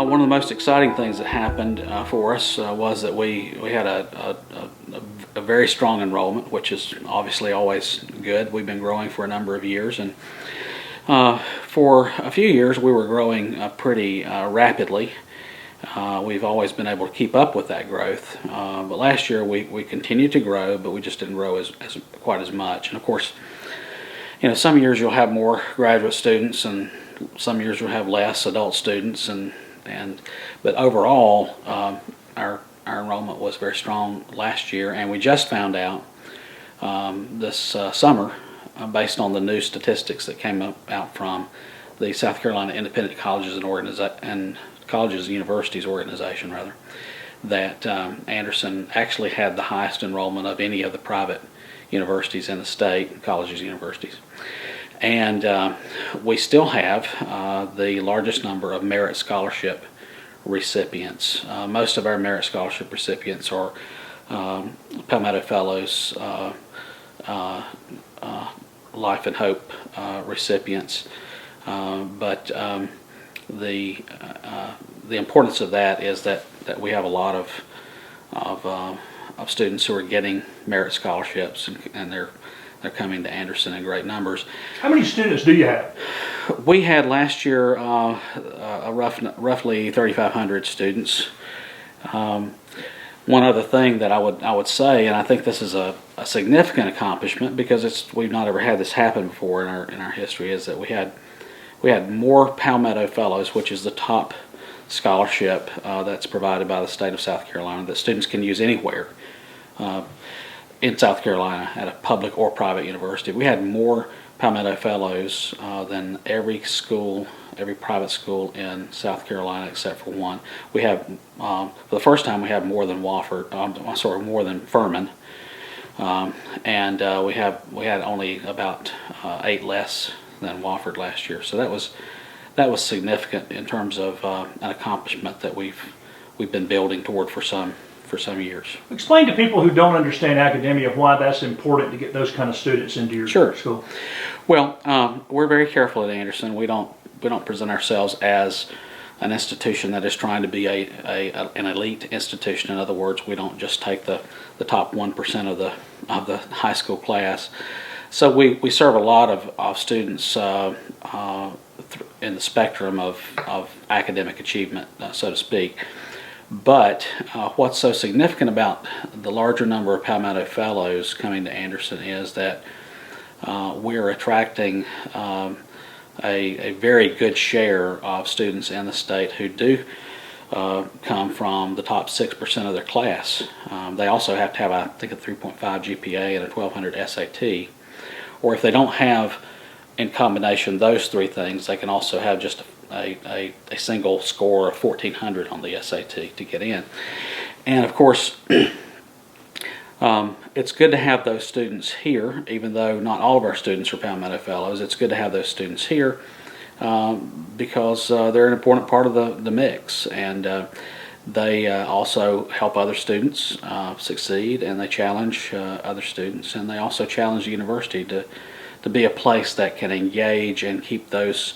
One of the most exciting things that happened for us was that we had a very strong enrollment, which is obviously always good. We've been growing for a number of years, and for a few years we were growing pretty rapidly. We've always been able to keep up with that growth, but last year we continued to grow, but we just didn't grow quite as much. And of course, some years you'll have more graduate students, and some years you'll have less adult students, but overall our enrollment was very strong last year, and we just found out this summer, based on the new statistics that came out from the South Carolina Independent Colleges and Universities organization, that Anderson actually had the highest enrollment of any of the private universities in the state, colleges and universities. And we still have the largest number of merit scholarship recipients. Most of our merit scholarship recipients are Palmetto Fellows, Life and Hope recipients, but the importance of that is that we have a lot of students who are getting merit scholarships, and they're coming to Anderson in great numbers. How many students do you have? We had last year roughly 3,500 students. One other thing that I would say, and I think this is a significant accomplishment because we've not ever had this happen before in our history, is that we had more Palmetto Fellows, which is the top scholarship that's provided by the state of South Carolina that students can use anywhere in South Carolina at a public or private university. We had more Palmetto Fellows than every private school in South Carolina except for one. We have, for the first time, we have more than more than Furman, and we had only about 8 less than Wofford last year. So that was significant in terms of an accomplishment that we've been building toward for some years. Explain to people who don't understand academia why that's important to get those kind of students into your school. Well, we're very careful at Anderson. We don't present ourselves as an institution that is trying to be an elite institution. In other words, we don't just take the top 1% of the high school class. So we serve a lot of students in the spectrum of academic achievement, so to speak. But what's so significant about the larger number of Palmetto Fellows coming to Anderson is that we're attracting a very good share of students in the state who do come from the top 6% of their class. They also have to have, I think, a 3.5 GPA and a 1200 SAT. Or if they don't have in combination those three things, they can also have just a single score of 1400 on the SAT to get in. And of course, it's good to have those students here, even though not all of our students are Palmetto Fellows. It's good to have those students here because they're an important part of the mix, and they also help other students succeed, and they challenge other students, and they also challenge the university to be a place that can engage and keep those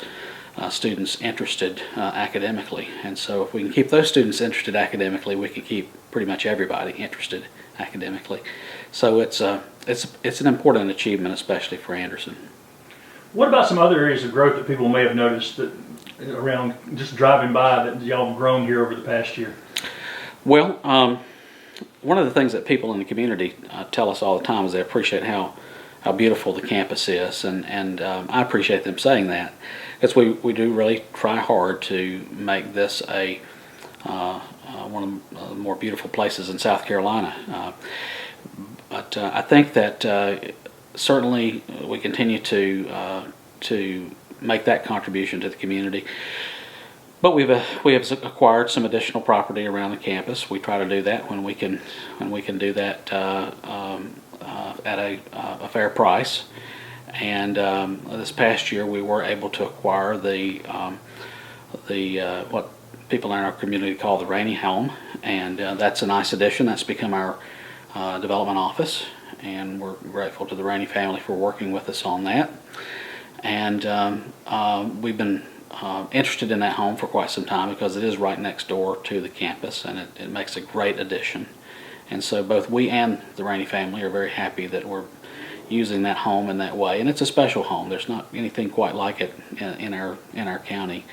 students interested academically. And so if we can keep those students interested academically, we can keep pretty much everybody interested academically. So it's an important achievement, especially for Anderson. What about some other areas of growth that people may have noticed that around just driving by that y'all have grown here over the past year? Well, one of the things that people in the community tell us all the time is they appreciate how beautiful the campus is, and I appreciate them saying that, because we do really try hard to make this one of the more beautiful places in South Carolina. But I think that certainly we continue to make that contribution to the community. But we have acquired some additional property around the campus. We try to do that when we can do that at a fair price. And this past year we were able to acquire the what people in our community call the Rainey Home, and that's a nice addition. That's become our development office, and we're grateful to the Rainey family for working with us on that. And we've been interested in that home for quite some time because it is right next door to the campus, and it makes a great addition. And so both we and the Rainey family are very happy that we're using that home in that way. And it's a special home. There's not anything quite like it in our county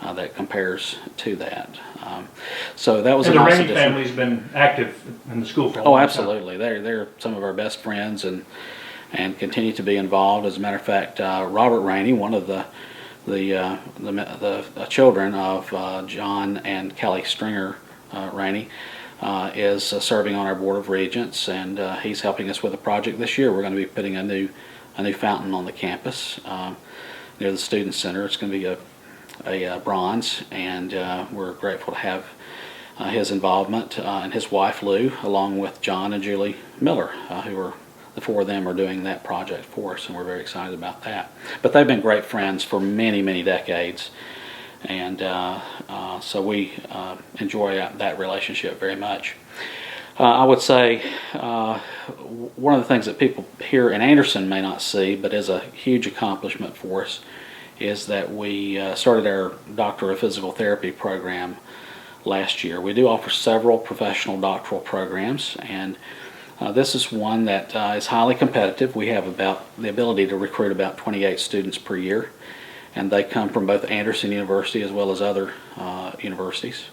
that compares to that. So that was And a the nice Rainey addition. family's been active in the school for a Oh, long time. absolutely. They're some of our best friends and continue to be involved. As a matter of fact, Robert Rainey, one of the children of John and Kelly Stringer Rainey, is serving on our board of regents, and he's helping us with a project this year. We're going to be putting a new fountain on the campus near the student center. It's going to be a bronze, and we're grateful to have his involvement, and his wife Lou, along with John and Julie Miller, who are the four of them are doing that project for us, and we're very excited about that. But they've been great friends for many decades, and so we enjoy that relationship very much. I would say one of the things that people here in Anderson may not see, but is a huge accomplishment for us, is that we started our Doctor of Physical Therapy program last year. We do offer several professional doctoral programs, and this is one that is highly competitive. We have about the ability to recruit about 28 students per year, and they come from both Anderson University as well as other universities.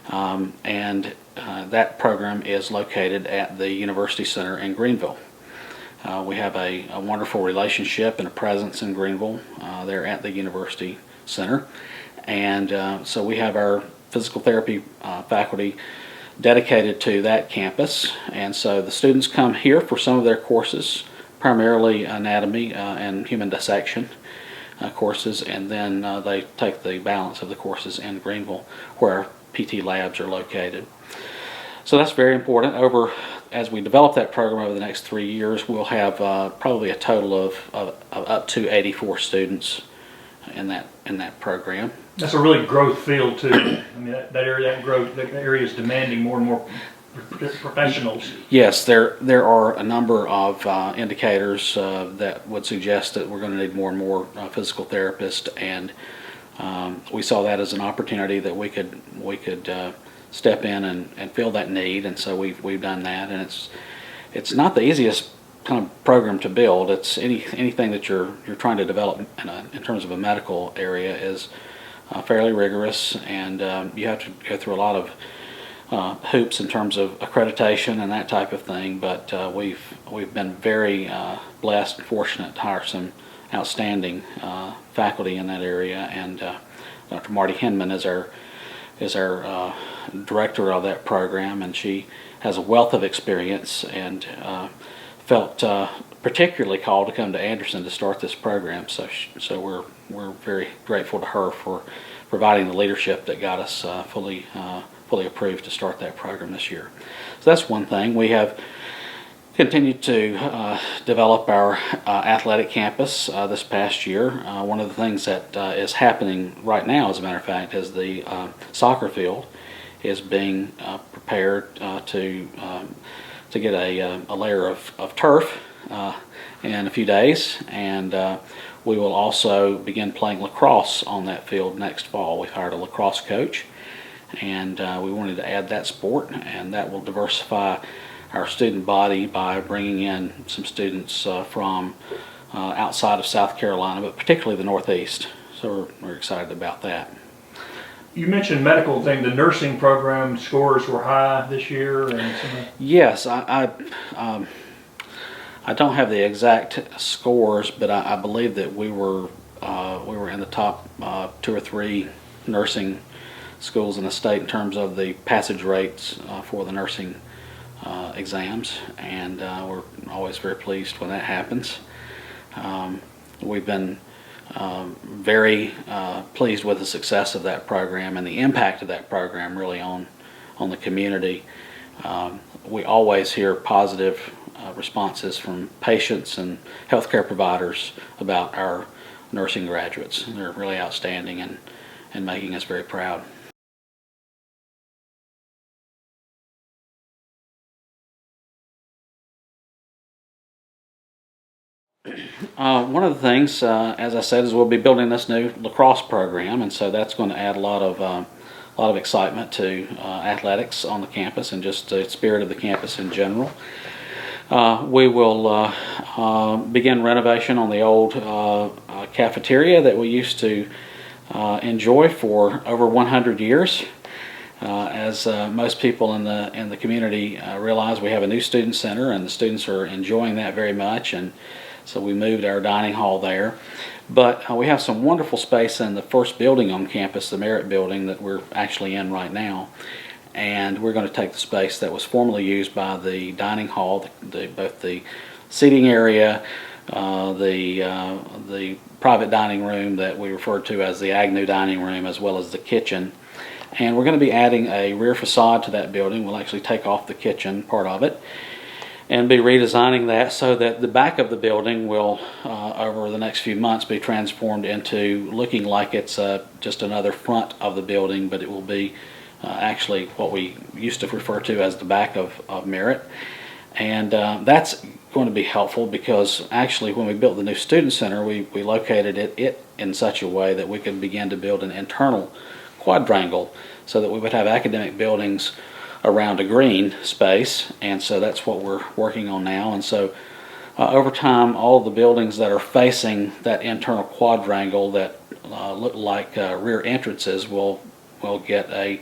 That program is located at the University Center in Greenville. We have a wonderful relationship and a presence in Greenville. They're at the University Center, and so we have our physical therapy faculty dedicated to that campus, and so the students come here for some of their courses, primarily anatomy and human dissection courses, and then they take the balance of the courses in Greenville where our PT labs are located. So that's very important. As we develop that program over the next 3 years, we'll have probably a total of up to 84 students in that program. That's a really growth field too. I mean, that area is demanding more and more professionals. Yes, there are a number of indicators that would suggest that we're going to need more and more physical therapists, and we saw that as an opportunity that we could step in and fill that need, and so we've done that. And it's not the easiest kind of program to build. It's anything that you're trying to develop in terms of a medical area is fairly rigorous, and you have to go through a lot of hoops in terms of accreditation and that type of thing. But we've been very blessed and fortunate to hire some outstanding faculty in that area, and Dr. Marty Hinman is our director of that program, and she has a wealth of experience and felt particularly called to come to Anderson to start this program. So we're very grateful to her for providing the leadership that got us fully approved to start that program this year. So that's one thing. We have continued to develop our athletic campus this past year. One of the things that is happening right now, as a matter of fact, is the soccer field is being prepared to get a layer of turf in a few days, and we will also begin playing lacrosse on that field next fall. We've hired a lacrosse coach, and we wanted to add that sport, and that will diversify our student body by bringing in some students from outside of South Carolina, but particularly the Northeast. So we're excited about that. You mentioned medical thing. The nursing program scores were high this year, and yes, I don't have the exact scores, but I believe that we were in the top 2 or 3 nursing schools in the state in terms of the passage rates for the nursing exams, and we're always very pleased when that happens. We've been very pleased with the success of that program and the impact of that program really on the community. We always hear positive responses from patients and healthcare providers about our nursing graduates. They're really outstanding and making us very proud. One of the things, as I said, is we'll be building this new lacrosse program, and so that's going to add a lot of excitement to athletics on the campus and just the spirit of the campus in general. We will begin renovation on the old cafeteria that we used to enjoy for over 100 years. As most people in the community realize, we have a new student center, and the students are enjoying that very much, and so we moved our dining hall there. But we have some wonderful space in the first building on campus, the Merit building that we're actually in right now. And we're going to take the space that was formerly used by the dining hall, both the seating area, the private dining room that we refer to as the Agnew dining room, as well as the kitchen. And we're going to be adding a rear facade to that building. We'll actually take off the kitchen part of it and be redesigning that so that the back of the building will, over the next few months, be transformed into looking like it's just another front of the building, but it will be actually what we used to refer to as the back of Merit. And that's going to be helpful because actually when we built the new student center, we located it in such a way that we could begin to build an internal quadrangle so that we would have academic buildings around a green space, and so that's what we're working on now. And so over time, all the buildings that are facing that internal quadrangle that look like rear entrances will get a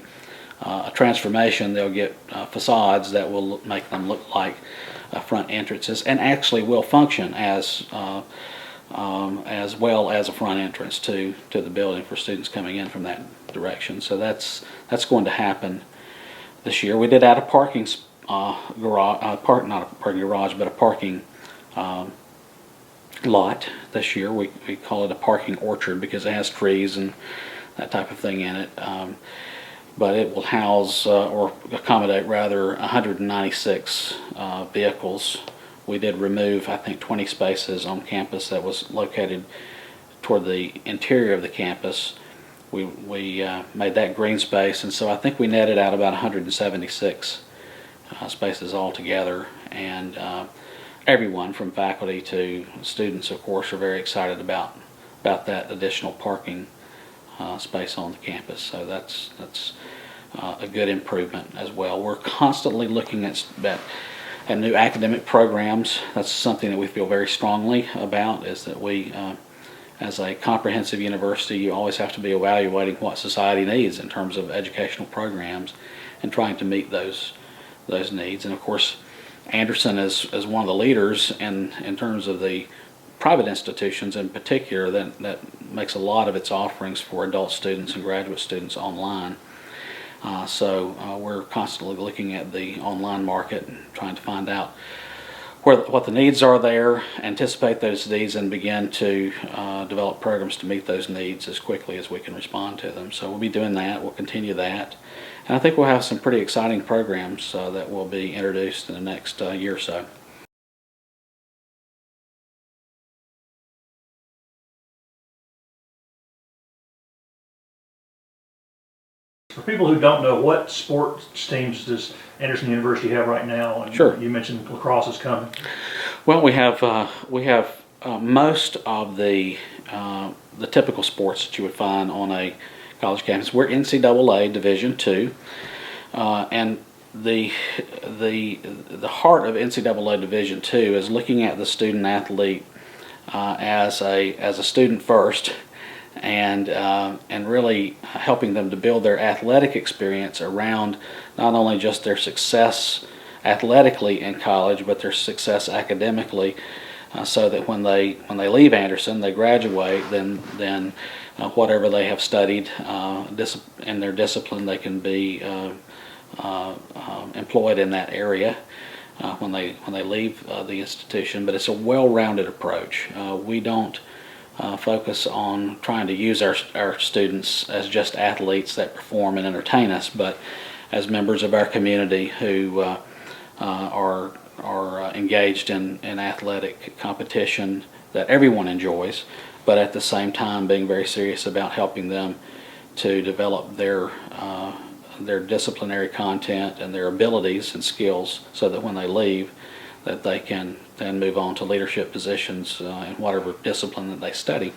transformation. They'll get facades that will make them look like front entrances, and actually will function as well as a front entrance to the building for students coming in from that direction. So that's going to happen this year. We did add a parking garage, not a parking garage, but a parking lot this year. We call it a parking orchard because it has trees and that type of thing in it. But it will house or accommodate rather 196 vehicles. We did remove, I think, 20 spaces on campus that was located toward the interior of the campus. We made that green space, and so I think we netted out about 176 spaces altogether. And everyone from faculty to students, of course, are very excited about that additional parking space on the campus. So that's a good improvement as well. We're constantly looking at new academic programs. That's something that we feel very strongly about, is that we as a comprehensive university, you always have to be evaluating what society needs in terms of educational programs and trying to meet those needs. And of course, Anderson is one of the leaders in terms of the private institutions in particular that makes a lot of its offerings for adult students and graduate students online. So we're constantly looking at the online market and trying to find out what the needs are there, anticipate those needs, and begin to develop programs to meet those needs as quickly as we can respond to them. So we'll be doing that. We'll continue that. And I think we'll have some pretty exciting programs that will be introduced in the next year or so. For people who don't know, what sports teams does Anderson University have right now? And Sure. You mentioned lacrosse is coming. Well, we have most of the typical sports that you would find on a college campus. We're NCAA Division II, and the heart of NCAA Division II is looking at the student athlete as a student first, and really helping them to build their athletic experience around not only just their success athletically in college, but their success academically, so that when they leave Anderson, they graduate, then whatever they have studied in their discipline, they can be employed in that area when they leave the institution. But it's a well-rounded approach. We don't focus on trying to use our students as just athletes that perform and entertain us, but as members of our community who are engaged in athletic competition that everyone enjoys, but at the same time being very serious about helping them to develop their disciplinary content and their abilities and skills, so that when they leave, that they can then move on to leadership positions in whatever discipline that they study.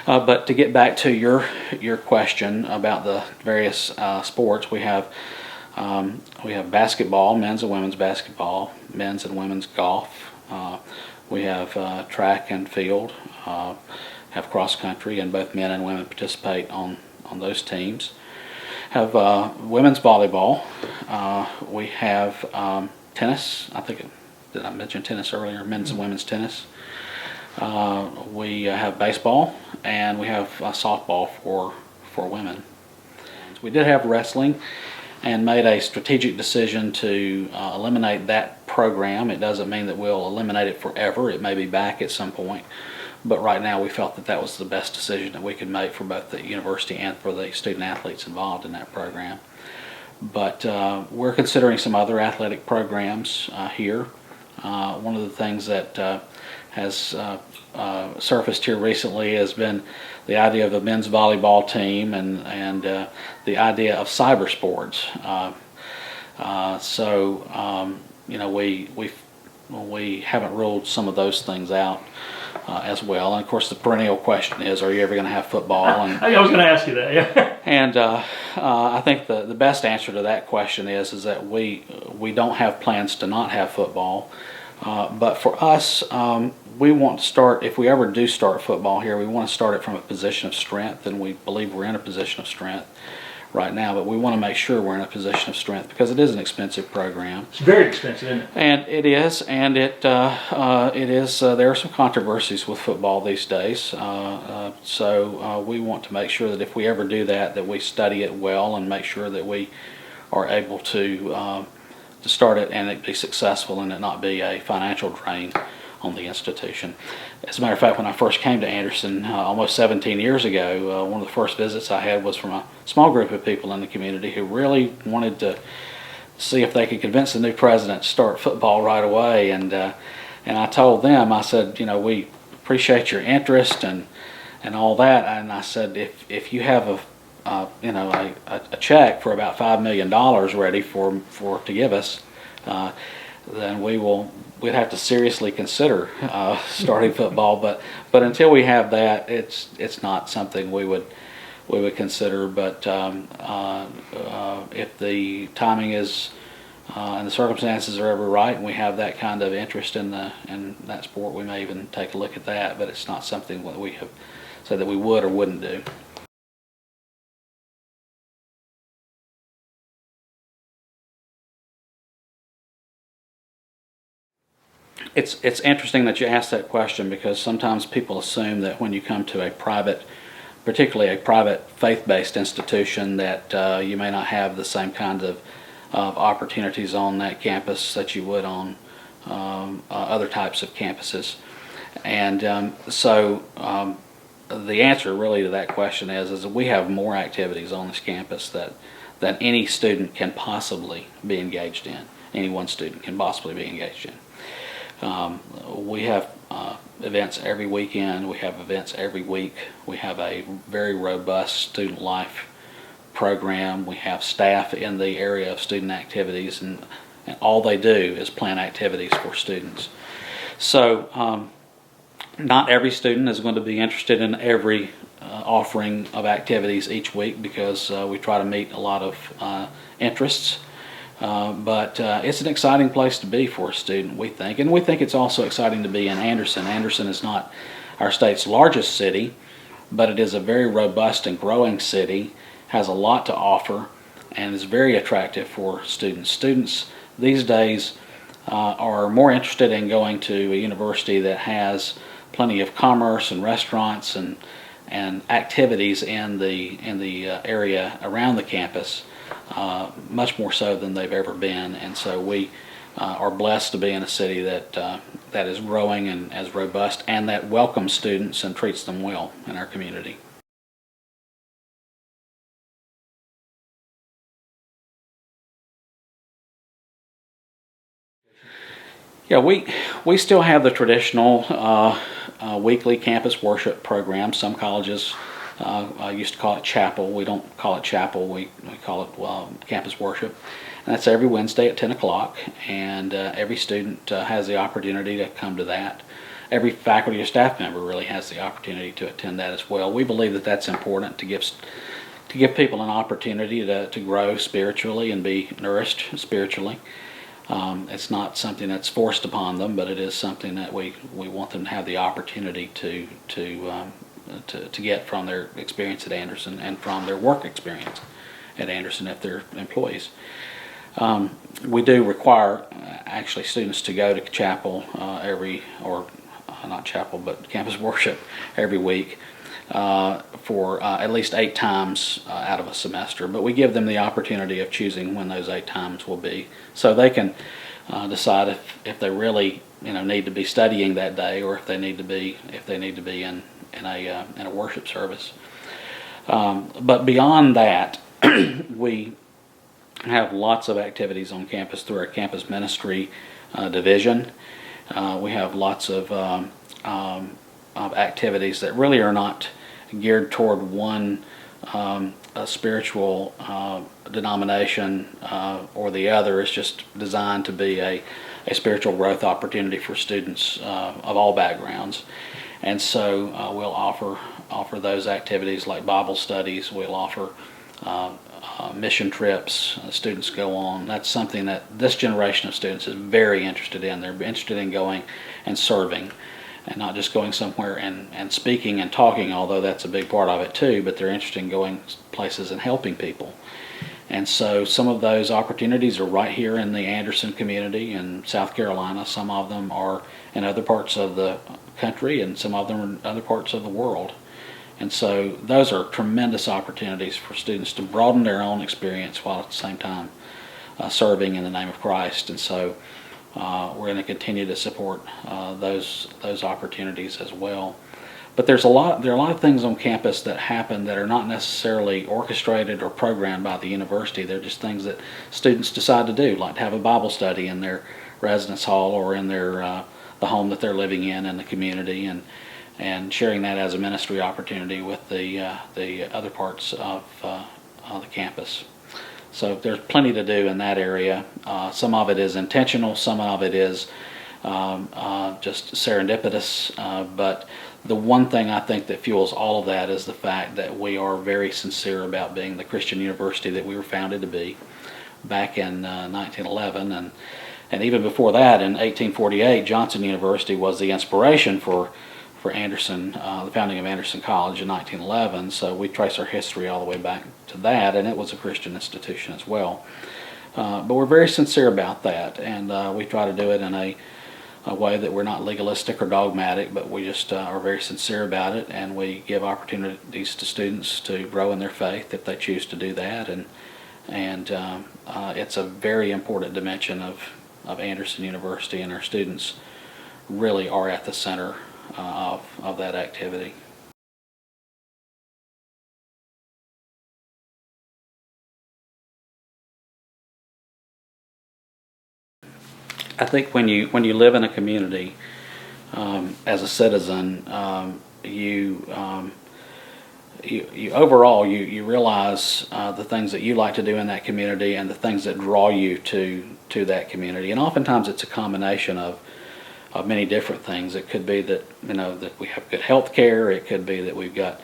But to get back to your question about the various sports, we have basketball, men's and women's basketball, men's and women's golf. We have track and field, have cross country, and both men and women participate on those teams. Have women's volleyball. We have tennis. I think, did I mention tennis earlier? Men's and women's tennis. We have baseball, and we have softball for women. We did have wrestling, and made a strategic decision to eliminate that program. It doesn't mean that we'll eliminate it forever. It may be back at some point, but right now we felt that that was the best decision that we could make for both the university and for the student athletes involved in that program. But we're considering some other athletic programs here. One of the things that has surfaced here recently has been the idea of a men's volleyball team and the idea of cyber sports. You know, we haven't ruled some of those things out as well. And of course, the perennial question is, are you ever going to have football? And I was going to ask you that. Yeah. And I think the best answer to that question is that we don't have plans to not have football. But for us, we want to start, if we ever do start football here, we want to start it from a position of strength, and we believe we're in a position of strength right now, but we want to make sure we're in a position of strength because it is an expensive program. It's very expensive, isn't it? And it is, and it is. There are some controversies with football these days, so we want to make sure that if we ever do that, that we study it well and make sure that we are able to start it and it be successful and it not be a financial drain on the institution. As a matter of fact, when I first came to Anderson almost 17 years ago, one of the first visits I had was from a small group of people in the community who really wanted to see if they could convince the new president to start football right away. And I told them, I said, you know, we appreciate your interest and all that. And I said, if you have a check for about $5 million ready to give us, then we'd have to seriously consider starting football. But until we have that, it's not something we would consider. But if the timing is and the circumstances are ever right, and we have that kind of interest in that sport, we may even take a look at that. But it's not something that we have said that we would or wouldn't do. It's interesting that you asked that question because sometimes people assume that when you come to a private, particularly a private faith-based institution, that you may not have the same kind of opportunities on that campus that you would on other types of campuses. And so the answer really to that question is that we have more activities on this campus that any student can possibly be engaged in. Any one student can possibly be engaged in. We have events every weekend. We have events every week. We have a very robust student life program. We have staff in the area of student activities, and all they do is plan activities for students. So not every student is going to be interested in every offering of activities each week because we try to meet a lot of interests. But it's an exciting place to be for a student, we think. And we think it's also exciting to be in Anderson. Anderson is not our state's largest city, but it is a very robust and growing city, has a lot to offer, and is very attractive for students. Students these days are more interested in going to a university that has plenty of commerce and restaurants and activities in the area around the campus. Much more so than they've ever been, and so we are blessed to be in a city that is growing and as robust and that welcomes students and treats them well in our community. Yeah, we still have the traditional weekly campus worship program. Some colleges used to call it chapel. We don't call it chapel. We call it campus worship. That's every Wednesday at 10 o'clock, and every student has the opportunity to come to that. Every faculty or staff member really has the opportunity to attend that as well. We believe that that's important to give people an opportunity to grow spiritually and be nourished spiritually. It's not something that's forced upon them, but it is something that we want them to have the opportunity to get from their experience at Anderson and from their work experience at Anderson if they're employees. We do require actually students to go to chapel not chapel, but campus worship every week for at least 8 times out of a semester. But we give them the opportunity of choosing when those 8 times will be, so they can decide if they really need to be studying that day, or if they need to be in a worship service. But beyond that, we have lots of activities on campus through our campus ministry division. We have lots of activities that really are not geared toward one spiritual denomination or the other. It's just designed to be a spiritual growth opportunity for students of all backgrounds. And so we'll offer those activities like Bible studies. We'll offer mission trips students go on. That's something that this generation of students is very interested in. They're interested in going and serving, and not just going somewhere and speaking and talking, although that's a big part of it too, but they're interested in going places and helping people. And so some of those opportunities are right here in the Anderson community in South Carolina. Some of them are in other parts of the country, and some of them are in other parts of the world. And so those are tremendous opportunities for students to broaden their own experience while at the same time serving in the name of Christ. And so we're going to continue to support those opportunities as well. But there are a lot of things on campus that happen that are not necessarily orchestrated or programmed by the university. They're just things that students decide to do, like to have a Bible study in their residence hall or in their the home that they're living in the community, and sharing that as a ministry opportunity with the other parts of the campus. So there's plenty to do in that area. Some of it is intentional, some of it is just serendipitous, but the one thing I think that fuels all of that is the fact that we are very sincere about being the Christian university that we were founded to be back in 1911, and even before that, in 1848, Johnson University was the inspiration for Anderson, the founding of Anderson College in 1911. So we trace our history all the way back to that, and it was a Christian institution as well. But we're very sincere about that, and we try to do it in a way that we're not legalistic or dogmatic, but we just are very sincere about it, and we give opportunities to students to grow in their faith if they choose to do that, and it's a very important dimension of Anderson University, and our students really are at the center of that activity. I think when you live in a community as a citizen, you overall you realize the things that you like to do in that community and the things that draw you to that community, and oftentimes it's a combination of many different things. It could be that that we have good health care. It could be that we've got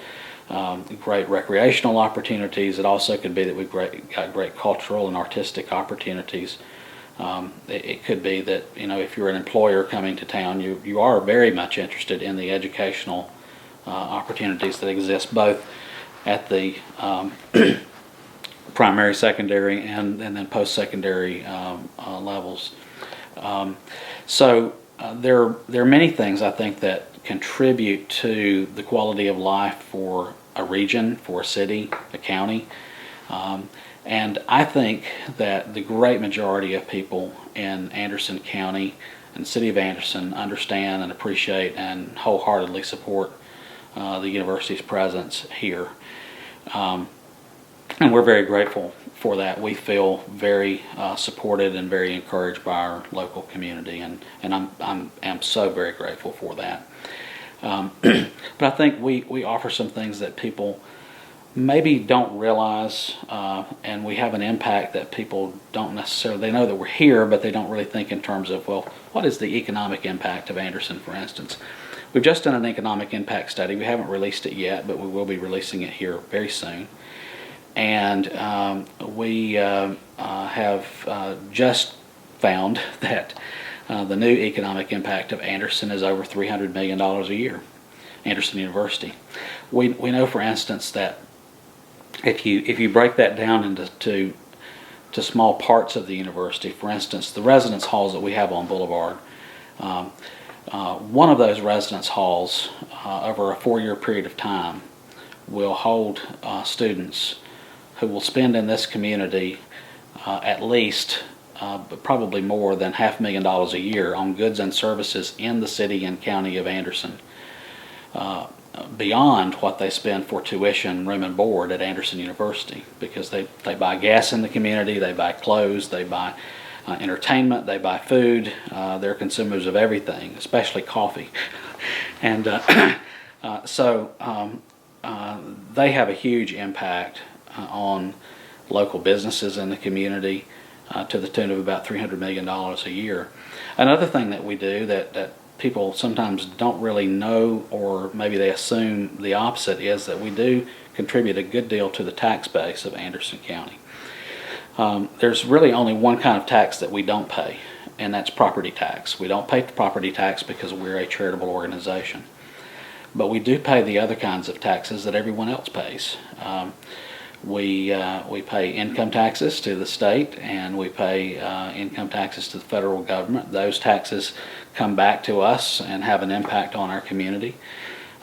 great recreational opportunities. It also could be that we've got great cultural and artistic opportunities. It could be that if you're an employer coming to town, you are very much interested in the educational opportunities that exist both at the primary, secondary, and then post-secondary levels. So there are many things I think that contribute to the quality of life for a region, for a city, a county. And I think that the great majority of people in Anderson County and the city of Anderson understand and appreciate and wholeheartedly support the university's presence here. And we're very grateful for that. We feel very supported and very encouraged by our local community, and I'm so very grateful for that. But I think we offer some things that people maybe don't realize, and we have an impact that people don't necessarily, they know that we're here, but they don't really think in terms of, well, what is the economic impact of Anderson, for instance? We've just done an economic impact study. We haven't released it yet, but we will be releasing it here very soon. And we have just found that the new economic impact of Anderson is over $300 million a year, Anderson University. We know, for instance, that if you break that down into small parts of the university, for instance, the residence halls that we have on Boulevard, one of those residence halls over a 4-year period of time will hold students who will spend in this community at least, but probably more than $500,000 a year on goods and services in the city and county of Anderson, beyond what they spend for tuition, room and board at Anderson University, because they buy gas in the community, they buy clothes, they buy entertainment, they buy food. They're consumers of everything, especially coffee. And so they have a huge impact on local businesses in the community to the tune of about $300 million a year. Another thing that we do that people sometimes don't really know, or maybe they assume the opposite, is that we do contribute a good deal to the tax base of Anderson County. There's really only one kind of tax that we don't pay, and that's property tax. We don't pay property tax because we're a charitable organization. But we do pay the other kinds of taxes that everyone else pays. We pay income taxes to the state, and we pay income taxes to the federal government. Those taxes come back to us and have an impact on our community.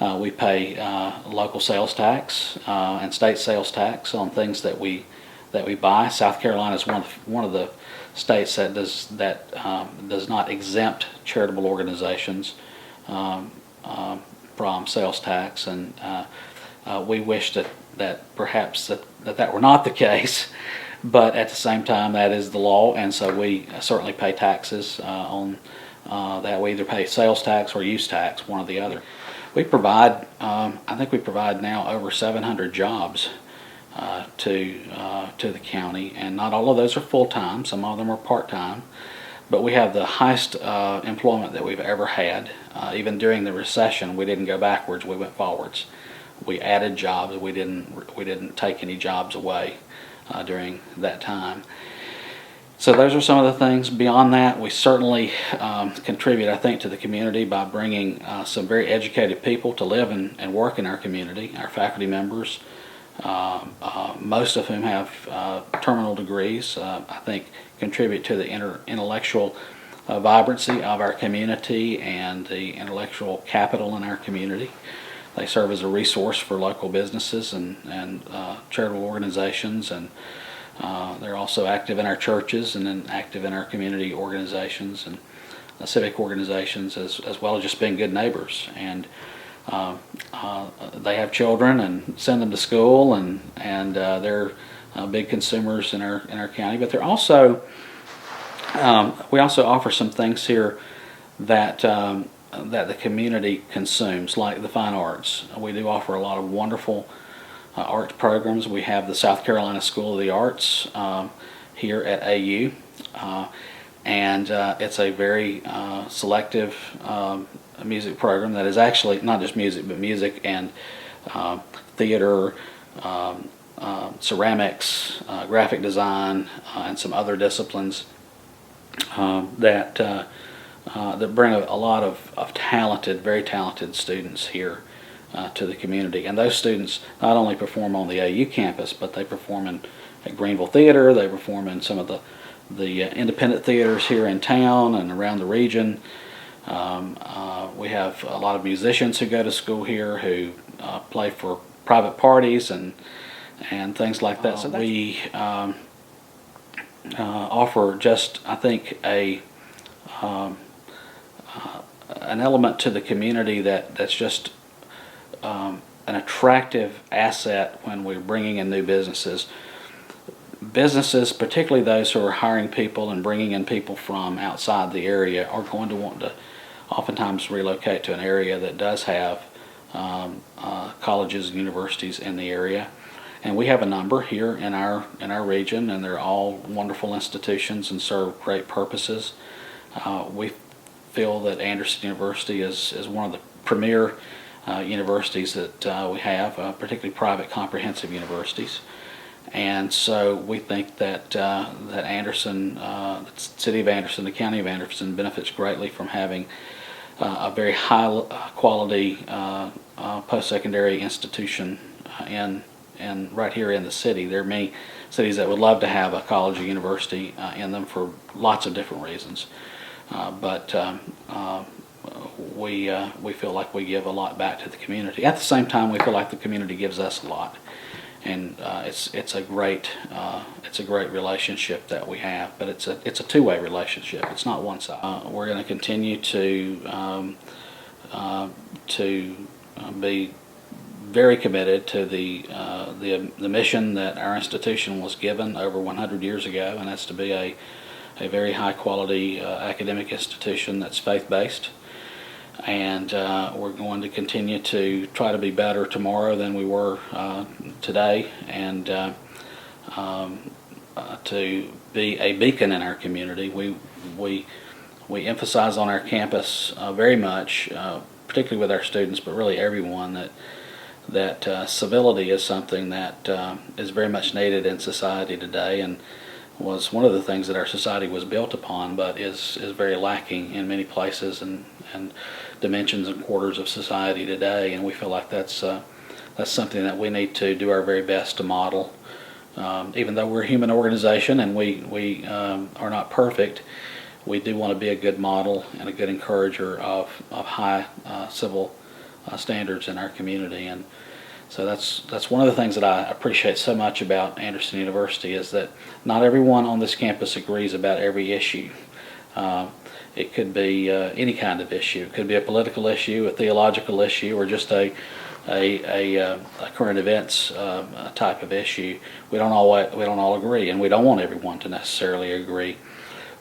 We pay local sales tax and state sales tax on things that we buy. South Carolina is one of the states that does not exempt charitable organizations from sales tax, and we wish that perhaps that were not the case, but at the same time that is the law, and so we certainly pay taxes on that. We either pay sales tax or use tax, one or the other. We provide, I think we provide now over 700 jobs to the county, and not all of those are full-time. Some of them are part-time, but we have the highest employment that we've ever had. Even during the recession, we didn't go backwards; we went forwards. We added jobs. We didn't take any jobs away during that time. So those are some of the things. Beyond that, we certainly contribute, I think, to the community by bringing some very educated people to live and work in our community. Our faculty members, most of whom have terminal degrees, I think contribute to the intellectual vibrancy of our community and the intellectual capital in our community. They serve as a resource for local businesses and charitable organizations, and they're also active in our churches and then active in our community organizations and civic organizations, as well as just being good neighbors. And they have children and send them to school, and they're big consumers in our county. But they're also we also offer some things here that the community consumes, like the fine arts. We do offer a lot of wonderful arts programs. We have the South Carolina School of the Arts here at AU, and it's a very selective music program that is actually not just music, but music and theater, ceramics, graphic design, and some other disciplines that bring a lot of talented, very talented students here to the community. And those students not only perform on the AU campus, but they perform at Greenville Theater. They perform in some of the independent theaters here in town and around the region. We have a lot of musicians who go to school here who play for private parties and things like that. So we offer just, I think, an element to the community that's just an attractive asset when we're bringing in new businesses. Businesses, particularly those who are hiring people and bringing in people from outside the area, are going to want to oftentimes relocate to an area that does have colleges and universities in the area. And we have a number here in our region, and they're all wonderful institutions and serve great purposes. We feel that Anderson University is one of the premier universities that we have, particularly private comprehensive universities. And so we think that that Anderson, the city of Anderson, the county of Anderson benefits greatly from having a very high quality post-secondary institution and right here in the city. There are many cities that would love to have a college or university in them for lots of different reasons. But we feel like we give a lot back to the community. At the same time, we feel like the community gives us a lot, and it's a great relationship that we have. But it's a two-way relationship. It's not one side. We're going to continue to be very committed to the mission that our institution was given over 100 years ago, and that's to be a very high quality academic institution that's faith-based. And we're going to continue to try to be better tomorrow than we were today, and to be a beacon in our community. We emphasize on our campus very much, particularly with our students, but really everyone, that civility is something that is very much needed in society today, and was one of the things that our society was built upon, but is very lacking in many places and dimensions and quarters of society today. And we feel like that's something that we need to do our very best to model. Even though we're a human organization and we are not perfect, we do want to be a good model and a good encourager of high civil standards in our community. And so that's one of the things that I appreciate so much about Anderson University, is that not everyone on this campus agrees about every issue. It could be any kind of issue. It could be a political issue, a theological issue, or just a current events type of issue. We don't all agree, and we don't want everyone to necessarily agree.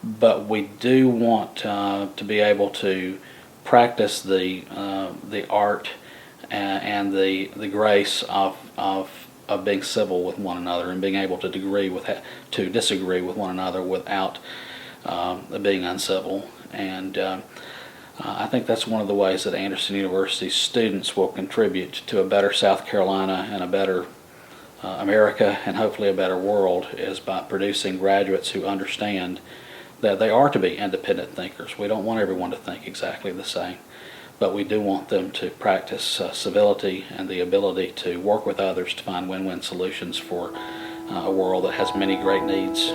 But we do want to be able to practice the art and the grace of being civil with one another, and being able to disagree with one another without being uncivil. And I think that's one of the ways that Anderson University's students will contribute to a better South Carolina and a better America, and hopefully a better world, is by producing graduates who understand that they are to be independent thinkers. We don't want everyone to think exactly the same, but we do want them to practice civility and the ability to work with others to find win-win solutions for a world that has many great needs.